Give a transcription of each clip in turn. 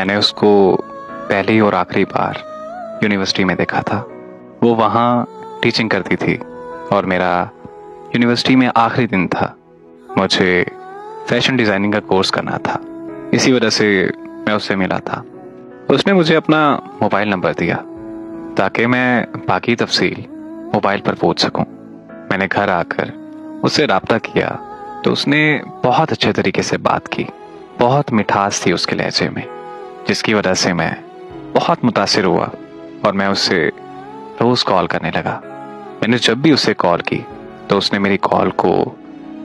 मैंने उसको पहली और आखिरी बार यूनिवर्सिटी में देखा था। वो वहाँ टीचिंग करती थी और मेरा यूनिवर्सिटी में आखिरी दिन था। मुझे फैशन डिज़ाइनिंग का कोर्स करना था, इसी वजह से मैं उससे मिला था। उसने मुझे अपना मोबाइल नंबर दिया ताकि मैं बाकी तफसील मोबाइल पर पूछ सकूं। मैंने घर आकर उससे रब्ता किया तो उसने बहुत अच्छे तरीके से बात की। बहुत मिठास थी उसके लहजे में, जिसकी वजह से मैं बहुत मुतासिर हुआ और मैं उससे रोज़ कॉल करने लगा। मैंने जब भी उससे कॉल की तो उसने मेरी कॉल को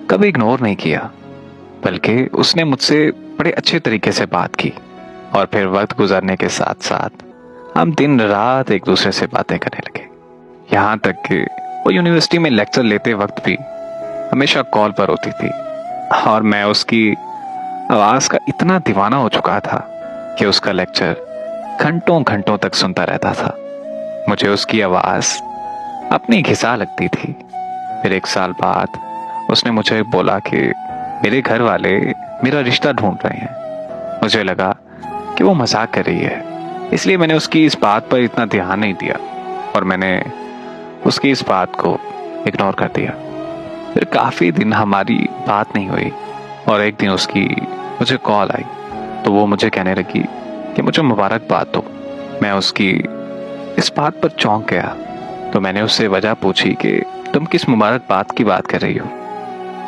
कभी इग्नोर नहीं किया, बल्कि उसने मुझसे बड़े अच्छे तरीके से बात की। और फिर वक्त गुजरने के साथ साथ हम दिन रात एक दूसरे से बातें करने लगे। यहाँ तक कि वो यूनिवर्सिटी में लेक्चर लेते वक्त भी हमेशा कॉल पर होती थी और मैं उसकी आवाज़ का इतना दीवाना हो चुका था कि उसका लेक्चर घंटों घंटों तक सुनता रहता था। मुझे उसकी आवाज़ अपनी घिसा लगती थी। फिर 1 साल बाद उसने मुझे बोला कि मेरे घर वाले मेरा रिश्ता ढूंढ रहे हैं। मुझे लगा कि वो मजाक कर रही है, इसलिए मैंने उसकी इस बात पर इतना ध्यान नहीं दिया और मैंने उसकी इस बात को इग्नोर कर दिया। फिर काफ़ी दिन हमारी बात नहीं हुई और एक दिन उसकी मुझे कॉल आई तो वो मुझे कहने लगी कि मुझे मुबारकबाद दो। मैं उसकी इस बात पर चौंक गया तो मैंने उससे वजह पूछी कि तुम किस मुबारकबाद की बात कर रही हो।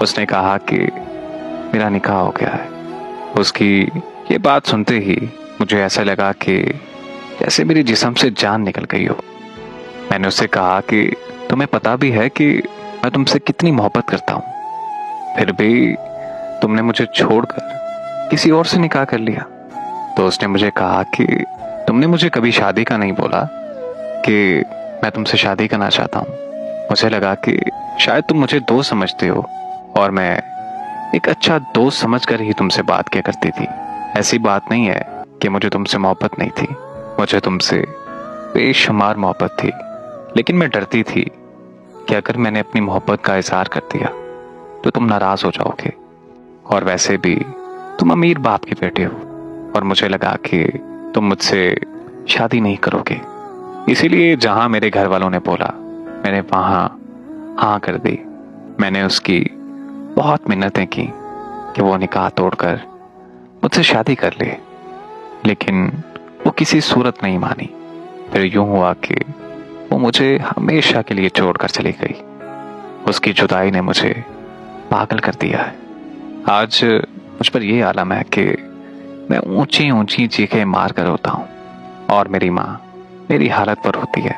उसने कहा कि मेरा निकाह हो गया है। उसकी ये बात सुनते ही मुझे ऐसा लगा कि जैसे मेरे जिस्म से जान निकल गई हो। मैंने उससे कहा कि तुम्हें पता भी है कि मैं तुमसे कितनी मोहब्बत करता हूँ, फिर भी तुमने मुझे छोड़कर किसी और से निकाह कर लिया। तो उसने मुझे कहा कि तुमने मुझे कभी शादी का नहीं बोला कि मैं तुमसे शादी करना चाहता हूँ। मुझे लगा कि शायद तुम मुझे दोस्त समझते हो और मैं एक अच्छा दोस्त समझकर ही तुमसे बात किया करती थी। ऐसी बात नहीं है कि मुझे तुमसे मोहब्बत नहीं थी, मुझे तुमसे बेशुमार मोहब्बत थी, लेकिन मैं डरती थी कि अगर मैंने अपनी मोहब्बत का इजहार कर दिया तो तुम नाराज हो जाओगे। और वैसे भी तुम अमीर बाप के बेटे हो और मुझे लगा कि तुम मुझसे शादी नहीं करोगे। इसीलिए जहां मेरे घर वालों ने बोला मैंने वहां हाँ कर दी। मैंने उसकी बहुत मिन्नतें की कि वो निकाह तोड़कर मुझसे शादी कर ले, लेकिन वो किसी सूरत नहीं मानी। फिर यूं हुआ कि वो मुझे हमेशा के लिए छोड़कर चली गई। उसकी जुदाई ने मुझे पागल कर दिया है। आज मुझ पर यह आलम है कि मैं ऊंची ऊंची चीखें मार कर रोता हूँ और मेरी माँ मेरी हालत पर होती है।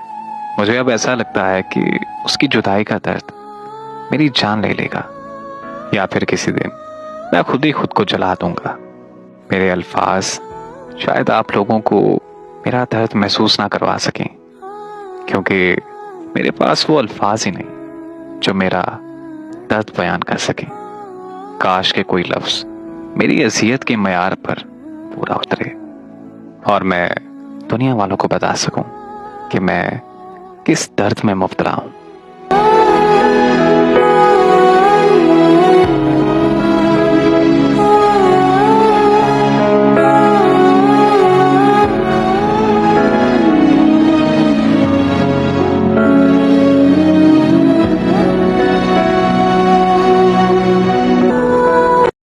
मुझे अब ऐसा लगता है कि उसकी जुदाई का दर्द मेरी जान ले लेगा, या फिर किसी दिन मैं खुद ही खुद को जला दूंगा। मेरे अल्फाज शायद आप लोगों को मेरा दर्द महसूस ना करवा सकें, क्योंकि मेरे पास वो अल्फाज ही नहीं जो मेरा दर्द बयान कर सकें। काश के कोई लफ्ज़ मेरी अज़ियत के मयार पर पूरा उतरे और मैं दुनिया वालों को बता सकूं कि मैं किस दर्द में मुब्तला हूं।